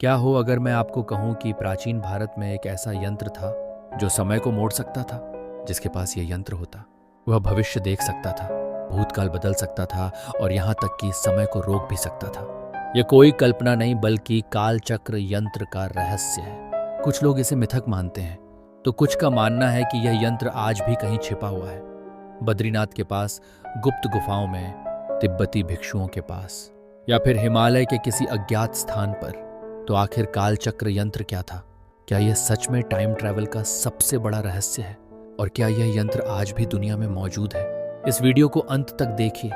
क्या हो अगर मैं आपको कहूं कि प्राचीन भारत में एक ऐसा यंत्र था जो समय को मोड़ सकता था। जिसके पास यह यंत्र होता वह भविष्य देख सकता था, भूतकाल बदल सकता था और यहाँ तक कि समय को रोक भी सकता था। यह कोई कल्पना नहीं बल्कि कालचक्र यंत्र का रहस्य है। कुछ लोग इसे मिथक मानते हैं तो कुछ का मानना है कि यह यंत्र आज भी कहीं छिपा हुआ है, बद्रीनाथ के पास गुप्त गुफाओं में, तिब्बती भिक्षुओं के पास, या फिर हिमालय के किसी अज्ञात स्थान पर। तो आखिर कालचक्र यंत्र क्या था? क्या यह सच में टाइम ट्रैवल का सबसे बड़ा रहस्य है? और क्या यह यंत्र आज भी दुनिया में मौजूद है? इस वीडियो को अंत तक देखिए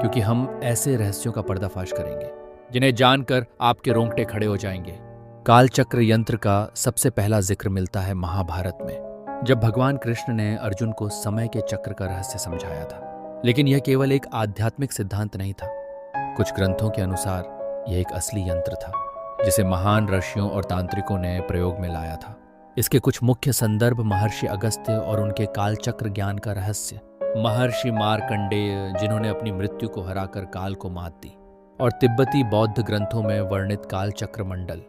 क्योंकि हम ऐसे रहस्यों का पर्दाफाश करेंगे जिन्हें जानकर आपके रोंगटे खड़े हो जाएंगे। कालचक्र यंत्र का सबसे पहला जिक्र मिलता है महाभारत में, जब भगवान कृष्ण ने अर्जुन को समय के चक्र का रहस्य समझाया था। लेकिन यह केवल एक आध्यात्मिक सिद्धांत नहीं था। कुछ ग्रंथों के अनुसार यह एक असली यंत्र था जिसे महान ऋषियों और तांत्रिकों ने प्रयोग में लाया था। इसके कुछ मुख्य संदर्भ महर्षि अगस्त्य और उनके कालचक्र ज्ञान का रहस्य, महर्षि मार्कंडेय जिन्होंने अपनी मृत्यु को हराकर काल को मात दी, और तिब्बती बौद्ध ग्रंथों में वर्णित कालचक्र मंडल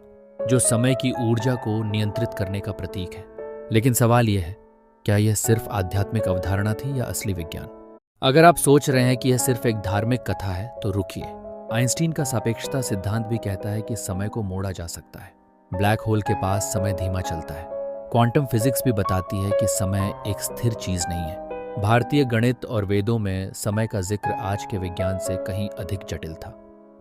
जो समय की ऊर्जा को नियंत्रित करने का प्रतीक है। लेकिन सवाल यह है, क्या यह सिर्फ आध्यात्मिक अवधारणा थी या असली विज्ञान? अगर आप सोच रहे हैं कि यह सिर्फ एक धार्मिक कथा है तो रुकिए। आइंस्टीन का सापेक्षता सिद्धांत भी कहता है कि समय को मोड़ा जा सकता है। ब्लैक होल के पास समय धीमा चलता है। क्वांटम फिजिक्स भी बताती है कि समय एक स्थिर चीज नहीं है। भारतीय गणित और वेदों में समय का जिक्र आज के विज्ञान से कहीं अधिक जटिल था।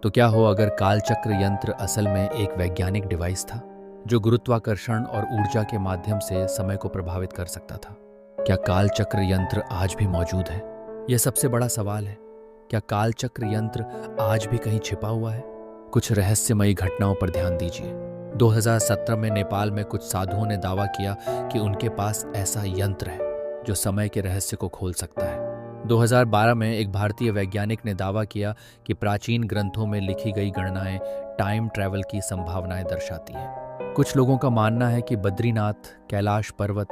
तो क्या हो अगर कालचक्र यंत्र असल में एक वैज्ञानिक डिवाइस था जो गुरुत्वाकर्षण और ऊर्जा के माध्यम से समय को प्रभावित कर सकता था? क्या कालचक्र यंत्र आज भी मौजूद है? यह सबसे बड़ा सवाल है। क्या कालचक्र यंत्र आज भी कहीं छिपा हुआ है? कुछ रहस्यमयी घटनाओं पर ध्यान दीजिए। 2017 में नेपाल में कुछ साधुओं ने दावा किया कि उनके पास ऐसा यंत्र है जो समय के रहस्य को खोल सकता है। 2012 में एक भारतीय वैज्ञानिक ने दावा किया कि प्राचीन ग्रंथों में लिखी गई गणनाएं टाइम ट्रैवल की संभावनाएं दर्शाती हैं। कुछ लोगों का मानना है कि बद्रीनाथ, कैलाश पर्वत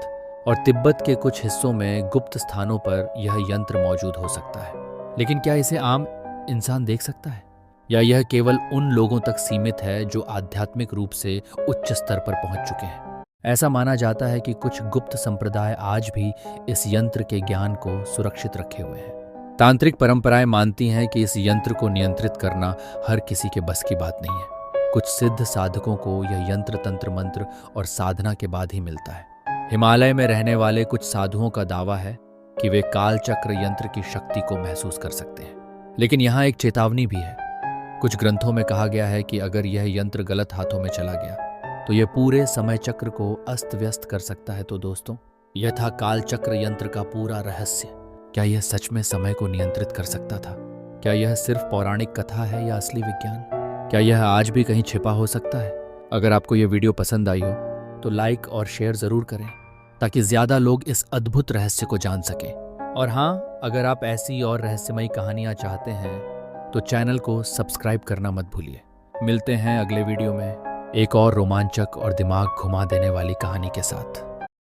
और तिब्बत के कुछ हिस्सों में गुप्त स्थानों पर यह यंत्र मौजूद हो सकता है। लेकिन क्या इसे आम इंसान देख सकता है, या यह केवल उन लोगों तक सीमित है जो आध्यात्मिक रूप से उच्च स्तर पर पहुंच चुके हैं? ऐसा माना जाता है कि कुछ गुप्त संप्रदाय आज भी इस यंत्र के ज्ञान को सुरक्षित रखे हुए हैं। तांत्रिक परंपराएं मानती हैं कि इस यंत्र को नियंत्रित करना हर किसी के बस की बात नहीं है। कुछ सिद्ध साधकों को यह यंत्र तंत्र मंत्र और साधना के बाद ही मिलता है। हिमालय में रहने वाले कुछ साधुओं का दावा है कि वे कालचक्र यंत्र की शक्ति को महसूस कर सकते हैं। लेकिन यहाँ एक चेतावनी भी है। कुछ ग्रंथों में कहा गया है कि अगर यह यंत्र गलत हाथों में चला गया तो यह पूरे समय चक्र को अस्त व्यस्त कर सकता है। तो दोस्तों, यह था कालचक्र यंत्र का पूरा रहस्य। क्या यह सच में समय को नियंत्रित कर सकता था? क्या यह सिर्फ पौराणिक कथा है या असली विज्ञान? क्या यह आज भी कहीं छिपा हो सकता है? अगर आपको यह वीडियो पसंद आई हो तो लाइक और शेयर जरूर करें ताकि ज्यादा लोग इस अद्भुत रहस्य को जान सकें। और हाँ, अगर आप ऐसी और रहस्यमयी कहानियां चाहते हैं तो चैनल को सब्सक्राइब करना मत भूलिए। मिलते हैं अगले वीडियो में एक और रोमांचक और दिमाग घुमा देने वाली कहानी के साथ।